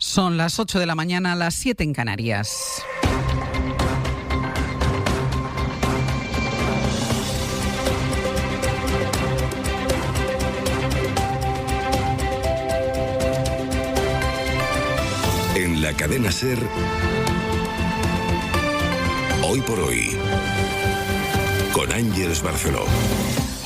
Son las 8 de la mañana, las 7 en Canarias. En la cadena SER, Hoy por Hoy, con Ángeles Barceló.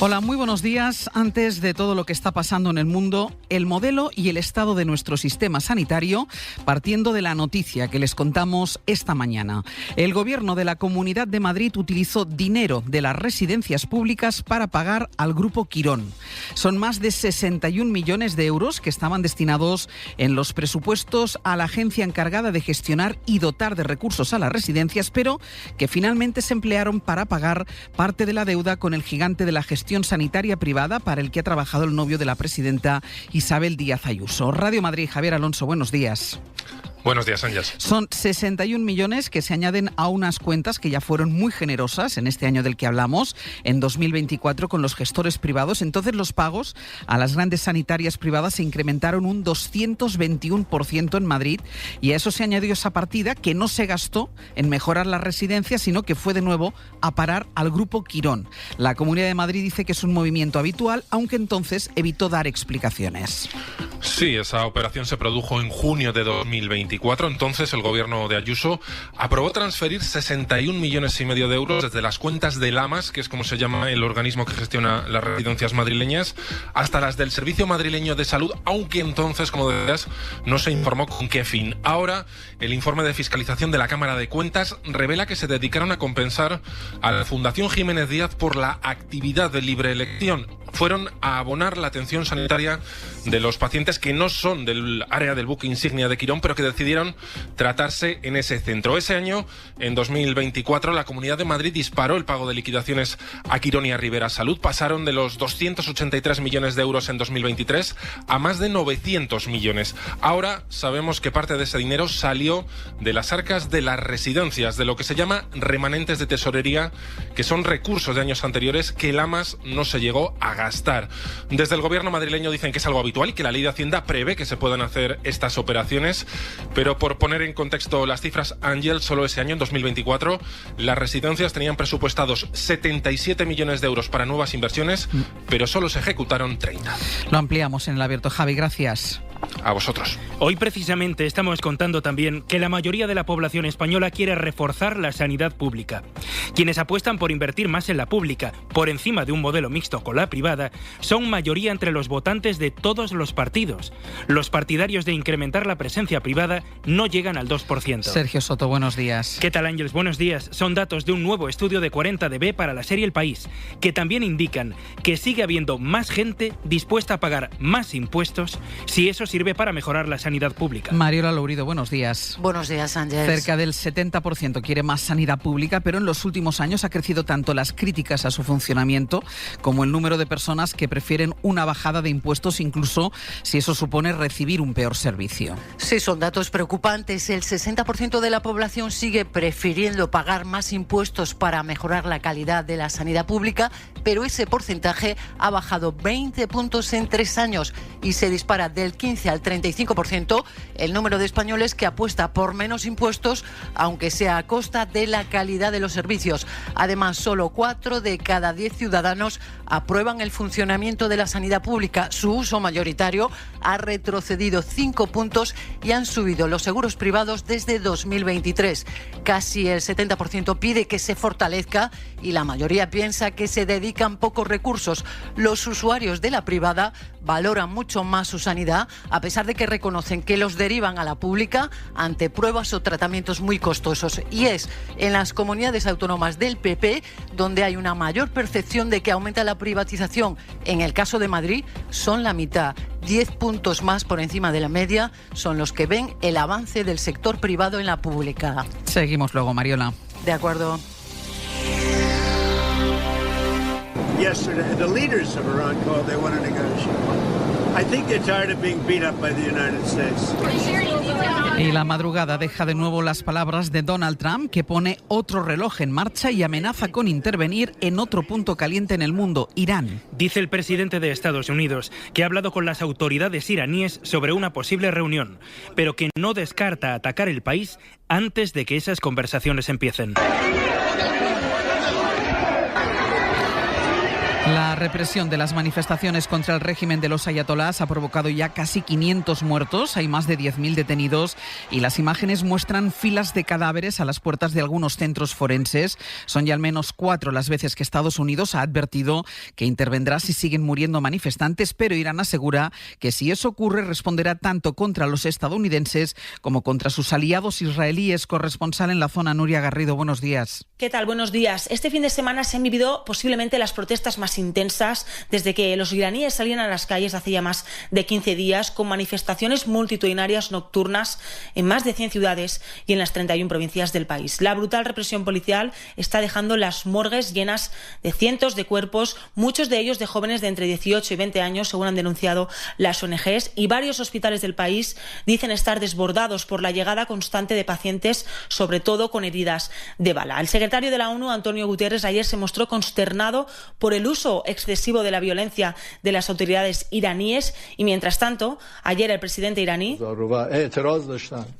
Hola, muy buenos días. Antes de todo lo que está pasando en el mundo, el modelo y el estado de nuestro sistema sanitario, partiendo de la noticia que les contamos esta mañana. El Gobierno de la Comunidad de Madrid utilizó dinero de las residencias públicas para pagar al Grupo Quirón. Son más de 61 millones de euros que estaban destinados en los presupuestos a la agencia encargada de gestionar y dotar de recursos a las residencias, pero que finalmente se emplearon para pagar parte de la deuda con el gigante de la gestión sanitaria privada para el que ha trabajado el novio de la presidenta Isabel Díaz Ayuso. Radio Madrid, Javier Alonso, buenos días. Buenos días, Ángeles. Son 61 millones que se añaden a unas cuentas que ya fueron muy generosas en este año del que hablamos, en 2024, con los gestores privados. Entonces los pagos a las grandes sanitarias privadas se incrementaron un 221% en Madrid, y a eso se añadió esa partida que no se gastó en mejorar las residencias, sino que fue de nuevo a parar al Grupo Quirón. La Comunidad de Madrid dice que es un movimiento habitual, aunque entonces evitó dar explicaciones. Sí, esa operación se produjo en junio de 2024. Entonces el gobierno de Ayuso aprobó transferir 61 millones y medio de euros desde las cuentas del AMAS, que es como se llama el organismo que gestiona las residencias madrileñas, hasta las del Servicio Madrileño de Salud, aunque entonces, como decías, no se informó con qué fin. Ahora, el informe de fiscalización de la Cámara de Cuentas revela que se dedicaron a compensar a la Fundación Jiménez Díaz por la actividad de libre elección. Fueron a abonar la atención sanitaria de los pacientes que no son del área del buque insignia de Quirón, pero que decidieron tratarse en ese centro. Ese año, en 2024, la Comunidad de Madrid disparó el pago de liquidaciones a Quirón y a Rivera Salud. Pasaron de los 283 millones de euros en 2023 a más de 900 millones. Ahora sabemos que parte de ese dinero salió de las arcas de las residencias, de lo que se llama remanentes de tesorería, que son recursos de años anteriores que el AMAS no se llegó a gastar. Desde el gobierno madrileño dicen que es algo habitual y que la ley de Hacienda prevé que se puedan hacer estas operaciones, pero por poner en contexto las cifras, Ángel, solo ese año, en 2024, las residencias tenían presupuestados 77 millones de euros para nuevas inversiones, pero solo se ejecutaron 30. Lo ampliamos en el abierto. Javi, gracias. A vosotros. Hoy precisamente estamos contando también que la mayoría de la población española quiere reforzar la sanidad pública. Quienes apuestan por invertir más en la pública, por encima de un modelo mixto con la privada, son mayoría entre los votantes de todos los partidos. Los partidarios de incrementar la presencia privada no llegan al 2%. Sergio Soto, buenos días. ¿Qué tal, Ángeles? Buenos días. Son datos de un nuevo estudio de 40dB para la serie El País, que también indican que sigue habiendo más gente dispuesta a pagar más impuestos si eso sirve para mejorar la sanidad pública. Mariola Lourido, buenos días. Buenos días, Ángeles. Cerca del 70% quiere más sanidad pública, pero en los últimos años ha crecido tanto las críticas a su funcionamiento como el número de personas que prefieren una bajada de impuestos, incluso si eso supone recibir un peor servicio. Sí, son datos preocupantes. El 60% de la población sigue prefiriendo pagar más impuestos para mejorar la calidad de la sanidad pública, pero ese porcentaje ha bajado 20 puntos en 3 años y se dispara del 15 al 35% el número de españoles que apuesta por menos impuestos, aunque sea a costa de la calidad de los servicios. Además, solo 4 de cada 10 ciudadanos aprueban el funcionamiento de la sanidad pública. Su uso mayoritario ha retrocedido 5 puntos y han subido los seguros privados desde 2023. Casi el 70% pide que se fortalezca y la mayoría piensa que se dedican pocos recursos. Los usuarios de la privada valoran mucho más su sanidad, a pesar de que reconocen que los derivan a la pública ante pruebas o tratamientos muy costosos. Y es en las comunidades autónomas del PP donde hay una mayor percepción de que aumenta la privatización. En el caso de Madrid son la mitad. 10 puntos más por encima de la media son los que ven el avance del sector privado en la pública. Seguimos luego, Mariola. De acuerdo. Yesterday, the leaders of Iran called they want to negotiate. I think they're tired of being beat up by the United States. Y la madrugada deja de nuevo las palabras de Donald Trump, que pone otro reloj en marcha y amenaza con intervenir en otro punto caliente en el mundo, Irán. Dice el presidente de Estados Unidos que ha hablado con las autoridades iraníes sobre una posible reunión, pero que no descarta atacar el país antes de que esas conversaciones empiecen. La represión de las manifestaciones contra el régimen de los ayatolás ha provocado ya casi 500 muertos, hay más de 10.000 detenidos y las imágenes muestran filas de cadáveres a las puertas de algunos centros forenses. Son ya al menos 4 las veces que Estados Unidos ha advertido que intervendrá si siguen muriendo manifestantes, pero Irán asegura que si eso ocurre responderá tanto contra los estadounidenses como contra sus aliados israelíes. Corresponsal en la zona, Nuria Garrido, buenos días. ¿Qué tal? Buenos días. Este fin de semana se han vivido posiblemente las protestas más intensas desde que los iraníes salían a las calles hace ya más de 15 días, con manifestaciones multitudinarias nocturnas en más de 100 ciudades y en las 31 provincias del país. La brutal represión policial está dejando las morgues llenas de cientos de cuerpos, muchos de ellos de jóvenes de entre 18 y 20 años, según han denunciado las ONGs, y varios hospitales del país dicen estar desbordados por la llegada constante de pacientes, sobre todo con heridas de bala. El secretario de la ONU, Antonio Guterres, ayer se mostró consternado por el uso excesivo de la violencia de las autoridades iraníes y, mientras tanto, ayer el presidente iraní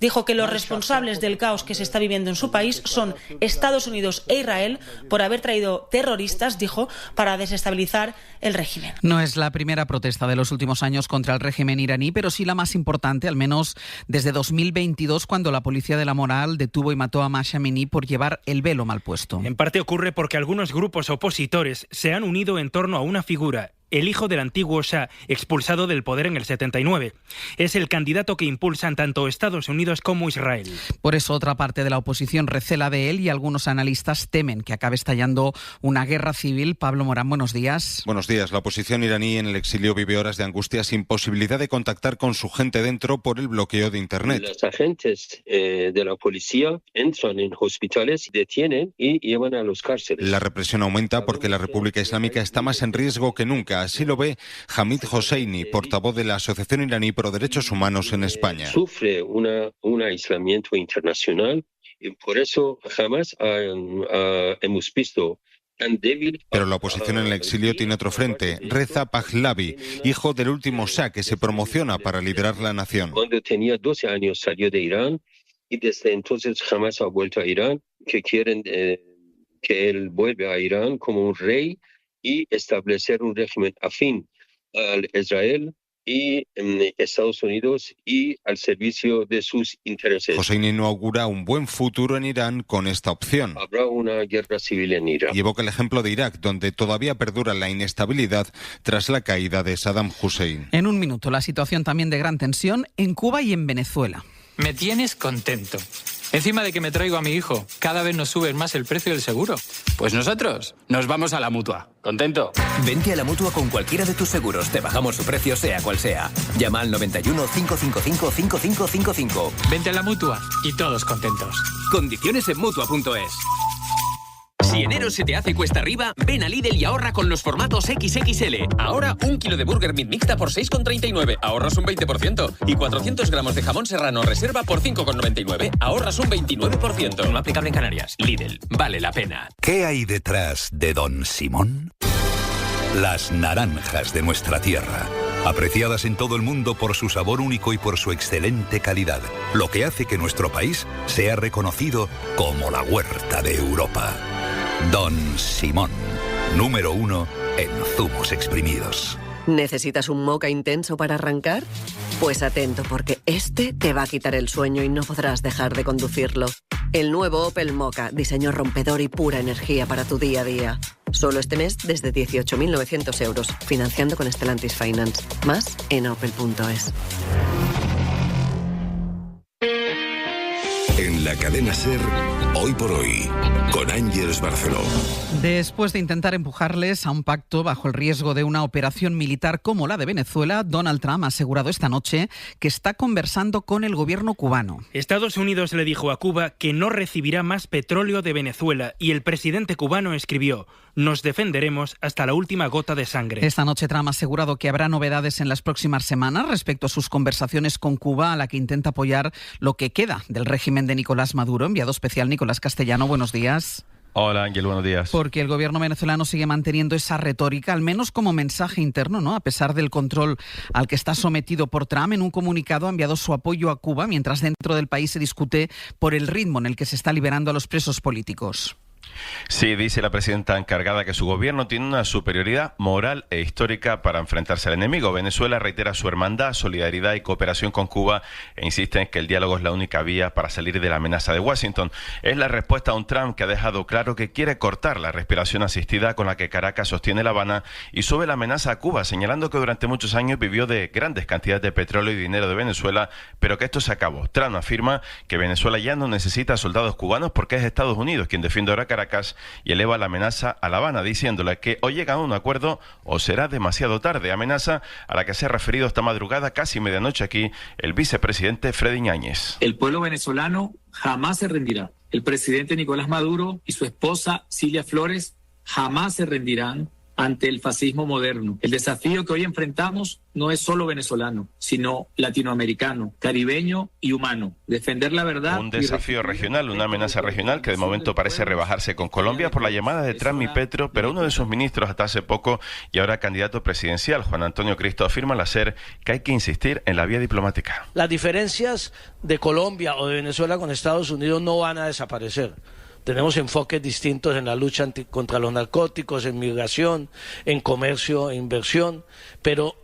dijo que los responsables del caos que se está viviendo en su país son Estados Unidos e Israel por haber traído terroristas, dijo, para desestabilizar el régimen. No es la primera protesta de los últimos años contra el régimen iraní, pero sí la más importante, al menos desde 2022, cuando la policía de la moral detuvo y mató a Mahsa Amini por llevar el velo mal puesto. En parte ocurre porque algunos grupos opositores se han unido en torno a una figura, el hijo del antiguo Shah, expulsado del poder en el 79. Es el candidato que impulsan tanto Estados Unidos como Israel. Por eso otra parte de la oposición recela de él y algunos analistas temen que acabe estallando una guerra civil. Pablo Morán, buenos días. Buenos días. La oposición iraní en el exilio vive horas de angustia sin posibilidad de contactar con su gente dentro por el bloqueo de Internet. Los agentes de la policía entran en hospitales, detienen y llevan a los cárceles. La represión aumenta porque la República Islámica está más en riesgo que nunca. Así lo ve Hamid Hosseini, portavoz de la Asociación Iraní por Derechos Humanos en España. Sufre un aislamiento internacional y por eso jamás hemos visto tan débil. Pero la oposición en el exilio tiene otro frente, Reza Pahlavi, hijo del último Shah que se promociona para liderar la nación. Cuando tenía 12 años salió de Irán y desde entonces jamás ha vuelto a Irán, que quieren que él vuelva a Irán como un rey y establecer un régimen afín al Israel y Estados Unidos y al servicio de sus intereses. Hosseini no augura un buen futuro en Irán con esta opción. Habrá una guerra civil en Irán. Y evoca el ejemplo de Irak, donde todavía perdura la inestabilidad tras la caída de Saddam Hussein. En un minuto, la situación también de gran tensión en Cuba y en Venezuela. Me tienes contento. Encima de que me traigo a mi hijo, cada vez nos suben más el precio del seguro. Pues nosotros nos vamos a la Mutua. ¿Contento? Vente a la Mutua con cualquiera de tus seguros. Te bajamos su precio sea cual sea. Llama al 91 555 5555. Vente a la Mutua y todos contentos. Condiciones en Mutua.es. Si enero se te hace cuesta arriba, ven a Lidl y ahorra con los formatos XXL. Ahora, 1 kilo de Burger Meat mixta por 6,39. Ahorras un 20%. Y 400 gramos de jamón serrano reserva por 5,99. Ahorras un 29%. No aplicable en Canarias. Lidl. Vale la pena. ¿Qué hay detrás de Don Simón? Las naranjas de nuestra tierra. Apreciadas en todo el mundo por su sabor único y por su excelente calidad. Lo que hace que nuestro país sea reconocido como la huerta de Europa. Don Simón, número 1 en zumos exprimidos. ¿Necesitas un moca intenso para arrancar? Pues atento, porque este te va a quitar el sueño y no podrás dejar de conducirlo. El nuevo Opel Moka, diseño rompedor y pura energía para tu día a día. Solo este mes desde 18.900 euros, financiando con Stellantis Finance. Más en opel.es. En la cadena SER, Hoy por Hoy, con Ángeles Barceló. Después de intentar empujarles a un pacto bajo el riesgo de una operación militar como la de Venezuela, Donald Trump ha asegurado esta noche que está conversando con el gobierno cubano. Estados Unidos le dijo a Cuba que no recibirá más petróleo de Venezuela y el presidente cubano escribió: nos defenderemos hasta la última gota de sangre. Esta noche Trump ha asegurado que habrá novedades en las próximas semanas respecto a sus conversaciones con Cuba, a la que intenta apoyar lo que queda del régimen de Nicolás Maduro. Enviado especial Nicolás Castellano, buenos días. Hola Ángel, buenos días. Porque el gobierno venezolano sigue manteniendo esa retórica, al menos como mensaje interno, ¿no? A pesar del control al que está sometido por Trump. En un comunicado ha enviado su apoyo a Cuba, mientras dentro del país se discute por el ritmo en el que se está liberando a los presos políticos. Sí, dice la presidenta encargada que su gobierno tiene una superioridad moral e histórica para enfrentarse al enemigo. Venezuela reitera su hermandad, solidaridad y cooperación con Cuba e insiste en que el diálogo es la única vía para salir de la amenaza de Washington. Es la respuesta a un Trump que ha dejado claro que quiere cortar la respiración asistida con la que Caracas sostiene La Habana y sube la amenaza a Cuba, señalando que durante muchos años vivió de grandes cantidades de petróleo y dinero de Venezuela, pero que esto se acabó. Trump afirma que Venezuela ya no necesita soldados cubanos porque es Estados Unidos quien defiende ahora Caracas y eleva la amenaza a La Habana, diciéndole que o llegan a un acuerdo o será demasiado tarde. Amenaza a la que se ha referido esta madrugada, casi medianoche aquí, el vicepresidente Freddy Ñáñez. El pueblo venezolano jamás se rendirá. El presidente Nicolás Maduro y su esposa Cilia Flores jamás se rendirán ante el fascismo moderno. El desafío que hoy enfrentamos no es solo venezolano, sino latinoamericano, caribeño y humano. Defender la verdad. Un desafío regional, una amenaza regional que de momento parece rebajarse con Colombia por la llamada de Trump y Petro, pero uno de sus ministros hasta hace poco y ahora candidato presidencial, Juan Antonio Cristo, afirma al SER que hay que insistir en la vía diplomática. Las diferencias de Colombia o de Venezuela con Estados Unidos no van a desaparecer. Tenemos enfoques distintos en la lucha contra los narcóticos, en migración, en comercio e inversión, pero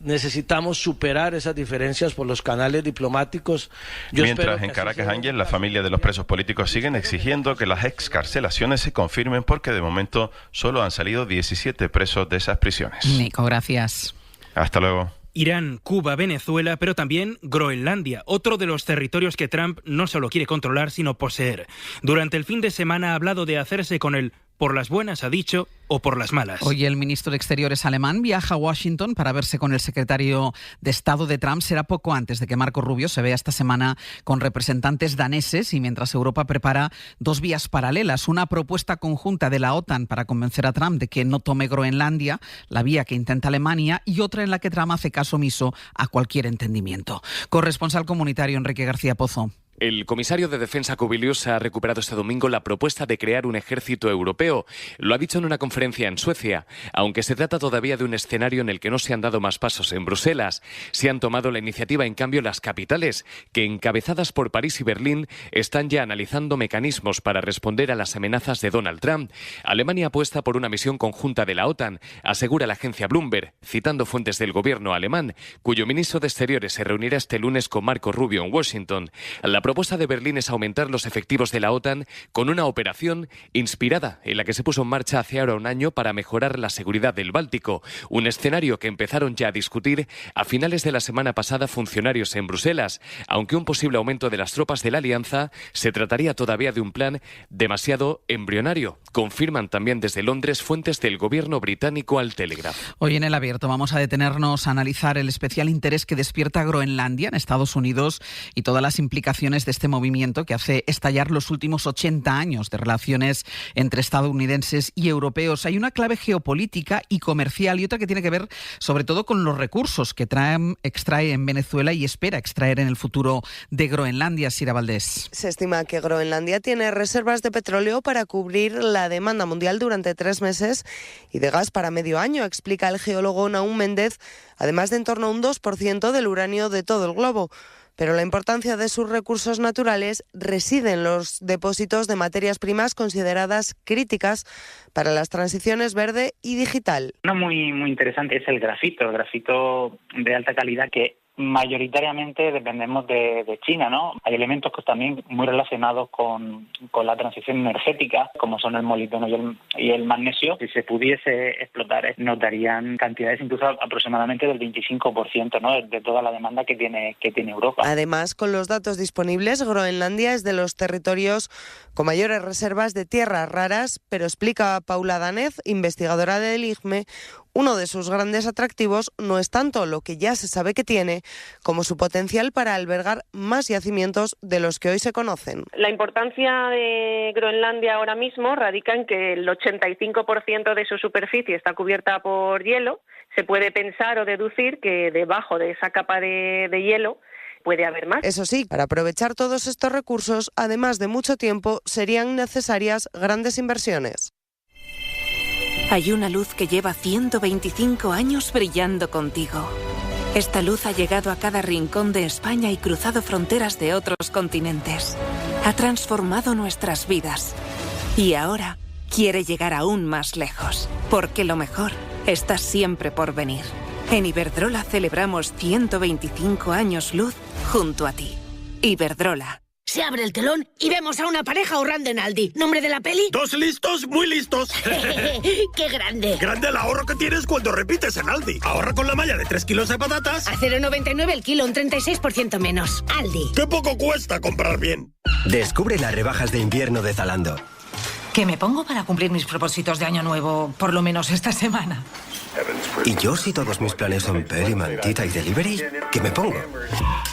necesitamos superar esas diferencias por los canales diplomáticos. Mientras en Caracas, Ángel, la familia de los presos políticos siguen exigiendo que las excarcelaciones se confirmen porque de momento solo han salido 17 presos de esas prisiones. Nico, gracias. Hasta luego. Irán, Cuba, Venezuela, pero también Groenlandia, otro de los territorios que Trump no solo quiere controlar, sino poseer. Durante el fin de semana ha hablado de hacerse con él. Por las buenas, ha dicho, o por las malas. Hoy el ministro de Exteriores alemán viaja a Washington para verse con el secretario de Estado de Trump. Será poco antes de que Marco Rubio se vea esta semana con representantes daneses y mientras Europa prepara dos vías paralelas. Una propuesta conjunta de la OTAN para convencer a Trump de que no tome Groenlandia, la vía que intenta Alemania, y otra en la que Trump hace caso omiso a cualquier entendimiento. Corresponsal comunitario Enrique García Pozo. El comisario de Defensa Kubilius ha recuperado este domingo la propuesta de crear un ejército europeo. Lo ha dicho en una conferencia en Suecia, aunque se trata todavía de un escenario en el que no se han dado más pasos en Bruselas. Se han tomado la iniciativa, en cambio, las capitales, que encabezadas por París y Berlín están ya analizando mecanismos para responder a las amenazas de Donald Trump. Alemania apuesta por una misión conjunta de la OTAN, asegura la agencia Bloomberg, citando fuentes del gobierno alemán, cuyo ministro de Exteriores se reunirá este lunes con Marco Rubio en Washington. La propuesta de Berlín es aumentar los efectivos de la OTAN con una operación inspirada en la que se puso en marcha hace ahora un año para mejorar la seguridad del Báltico, un escenario que empezaron ya a discutir a finales de la semana pasada funcionarios en Bruselas. Aunque un posible aumento de las tropas de la alianza, se trataría todavía de un plan demasiado embrionario, confirman también desde Londres fuentes del gobierno británico al Telegraph. Hoy en El Abierto vamos a detenernos a analizar el especial interés que despierta Groenlandia en Estados Unidos y todas las implicaciones de este movimiento que hace estallar los últimos 80 años de relaciones entre estadounidenses y europeos. Hay una clave geopolítica y comercial y otra que tiene que ver sobre todo con los recursos que Trump extrae en Venezuela y espera extraer en el futuro de Groenlandia. Sira Valdés. Se estima que Groenlandia tiene reservas de petróleo para cubrir la demanda mundial durante 3 meses y de gas para medio año, explica el geólogo Naum Méndez, además de en torno a un 2% del uranio de todo el globo. Pero la importancia de sus recursos naturales reside en los depósitos de materias primas consideradas críticas para las transiciones verde y digital. Una muy interesante es el grafito de alta calidad que mayoritariamente dependemos de China, ¿no? Hay elementos que también muy relacionados con la transición energética, como son el molibdeno y el magnesio. Si se pudiese explotar, nos darían cantidades incluso aproximadamente del 25%, ¿no?, de toda la demanda que tiene Europa. Además, con los datos disponibles, Groenlandia es de los territorios con mayores reservas de tierras raras, pero explica Paula Danez, investigadora del IGME, uno de sus grandes atractivos no es tanto lo que ya se sabe que tiene, como su potencial para albergar más yacimientos de los que hoy se conocen. La importancia de Groenlandia ahora mismo radica en que el 85% de su superficie está cubierta por hielo. Se puede pensar o deducir que debajo de esa capa de hielo puede haber más. Eso sí, para aprovechar todos estos recursos, además de mucho tiempo, serían necesarias grandes inversiones. Hay una luz que lleva 125 años brillando contigo. Esta luz ha llegado a cada rincón de España y cruzado fronteras de otros continentes. Ha transformado nuestras vidas. Y ahora quiere llegar aún más lejos, porque lo mejor está siempre por venir. En Iberdrola celebramos 125 años luz junto a ti. Iberdrola. Se abre el telón y vemos a una pareja ahorrando en Aldi. ¿Nombre de la peli? ¡Dos listos, muy listos! ¡Qué grande! Grande el ahorro que tienes cuando repites en Aldi. Ahorra con la malla de 3 kilos de patatas a 0,99 el kilo, un 36% menos. Aldi. ¡Qué poco cuesta comprar bien! Descubre las rebajas de invierno de Zalando. ¿Qué me pongo para cumplir mis propósitos de año nuevo, por lo menos esta semana? ¿Y yo, si todos mis planes son peli, mantita y delivery, qué me pongo?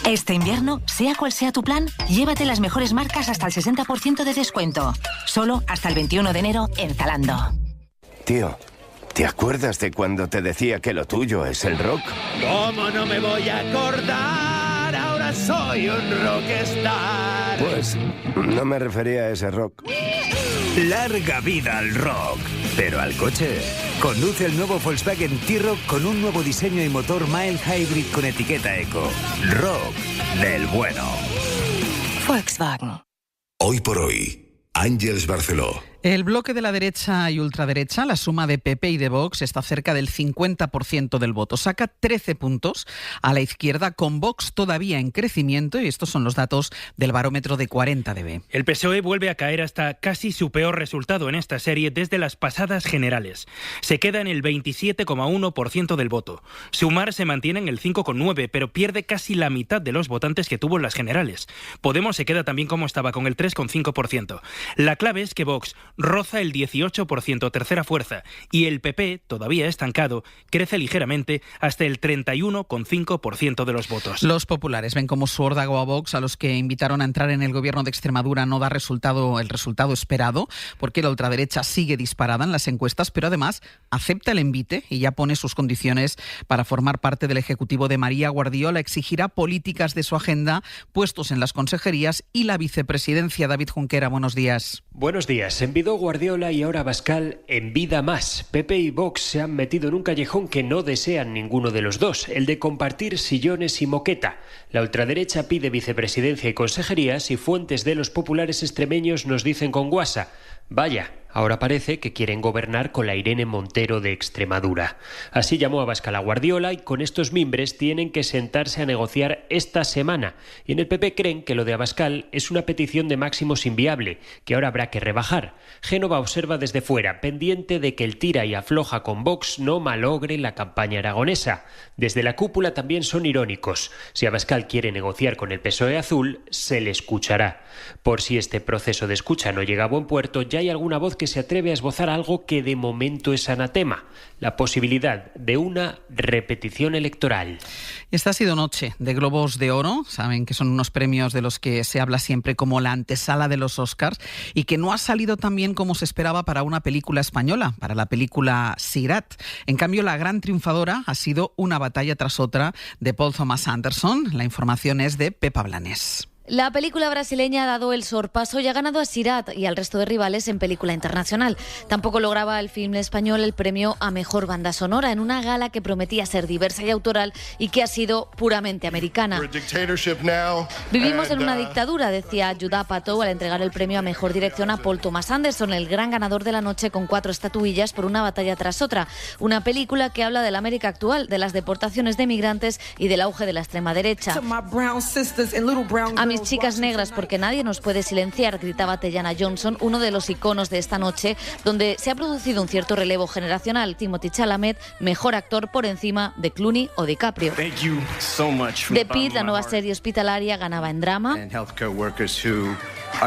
Este invierno, sea cual sea tu plan, llévate las mejores marcas hasta el 60% de descuento. Solo hasta el 21 de enero en Zalando. Tío, ¿te acuerdas de cuando te decía que lo tuyo es el rock? ¿Cómo no me voy a acordar? Ahora soy un rockstar. Pues no me refería a ese rock. Larga vida al rock. Pero al coche. Conduce el nuevo Volkswagen T-Roc con un nuevo diseño y motor mild hybrid con etiqueta eco. Rock del bueno. Volkswagen. Hoy por hoy, Àngels Barceló. El bloque de la derecha y ultraderecha, la suma de PP y de Vox, está cerca del 50% del voto. Saca 13 puntos a la izquierda, con Vox todavía en crecimiento, y estos son los datos del barómetro de 40dB. El PSOE vuelve a caer hasta casi su peor resultado en esta serie desde las pasadas generales. Se queda en el 27,1% del voto. Sumar se mantiene en el 5,9%, pero pierde casi la mitad de los votantes que tuvo en las generales. Podemos se queda también como estaba, con el 3,5%. La clave es que Vox roza el 18%, tercera fuerza, y el PP, todavía estancado, crece ligeramente hasta el 31,5% de los votos. Los populares ven como su órdago a Vox, a los que invitaron a entrar en el gobierno de Extremadura, no da el resultado esperado, porque la ultraderecha sigue disparada en las encuestas, pero además acepta el envite y ya pone sus condiciones para formar parte del ejecutivo de María Guardiola. Exigirá políticas de su agenda, puestos en las consejerías y la vicepresidencia. David Junquera, buenos días. Buenos días. Envidó Guardiola y ahora Abascal en vida más. PP y Vox se han metido en un callejón que no desean ninguno de los dos, el de compartir sillones y moqueta. La ultraderecha pide vicepresidencia y consejerías y fuentes de los populares extremeños nos dicen con guasa: vaya, ahora parece que quieren gobernar con la Irene Montero de Extremadura. Así llamó Abascal a Guardiola y con estos mimbres tienen que sentarse a negociar esta semana. Y en el PP creen que lo de Abascal es una petición de máximos inviable, que ahora habrá que rebajar. Génova observa desde fuera, pendiente de que el tira y afloja con Vox no malogre la campaña aragonesa. Desde la cúpula también son irónicos. Si Abascal quiere negociar con el PSOE azul, se le escuchará. Por si este proceso de escucha no llega a buen puerto, ya hay alguna voz que se atreve a esbozar algo que de momento es anatema: la posibilidad de una repetición electoral. Esta ha sido noche de Globos de Oro. Saben que son unos premios de los que se habla siempre como la antesala de los Oscars, y que no ha salido tan bien como se esperaba para una película española, para la película Sirat. En cambio, la gran triunfadora ha sido Una batalla tras otra, de Paul Thomas Anderson. La información es de Pepa Blanes. La película brasileña ha dado el sorpaso y ha ganado a Sirat y al resto de rivales en película internacional. Tampoco lograba el film español el premio a Mejor Banda Sonora en una gala que prometía ser diversa y autoral y que ha sido puramente americana. Vivimos en una dictadura, decía Judd Apatow al entregar el premio a Mejor Dirección a Paul Thomas Anderson, el gran ganador de la noche con 4 estatuillas por Una batalla tras otra. Una película que habla de la América actual, de las deportaciones de migrantes y del auge de la extrema derecha. A mis chicas negras, porque nadie nos puede silenciar, gritaba Teyana Johnson, uno de los iconos de esta noche, donde se ha producido un cierto relevo generacional. Timothée Chalamet, mejor actor por encima de Clooney o DiCaprio. The Pitt, la nueva serie hospitalaria, ganaba en drama,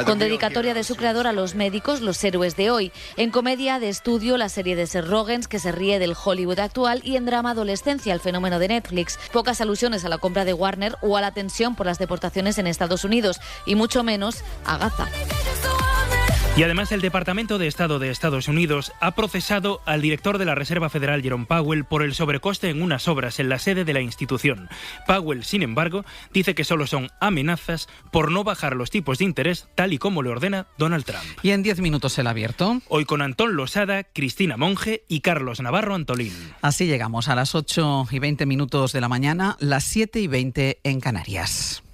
con dedicatoria de su creador a los médicos, los héroes de hoy. En comedia de estudio, la serie de Seth Rogen, que se ríe del Hollywood actual, y en drama, adolescencia, el fenómeno de Netflix. Pocas alusiones a la compra de Warner o a la tensión por las deportaciones en Estados Unidos, y mucho menos a Gaza. Y además el Departamento de Estado de Estados Unidos ha procesado al director de la Reserva Federal, Jerome Powell, por el sobrecoste en unas obras en la sede de la institución. Powell, sin embargo, dice que solo son amenazas por no bajar los tipos de interés, tal y como le ordena Donald Trump. Y en 10 minutos el abierto. Hoy con Antón Losada, Cristina Monge y Carlos Navarro Antolín. Así llegamos a las 8:20 de la mañana, las 7:20 en Canarias.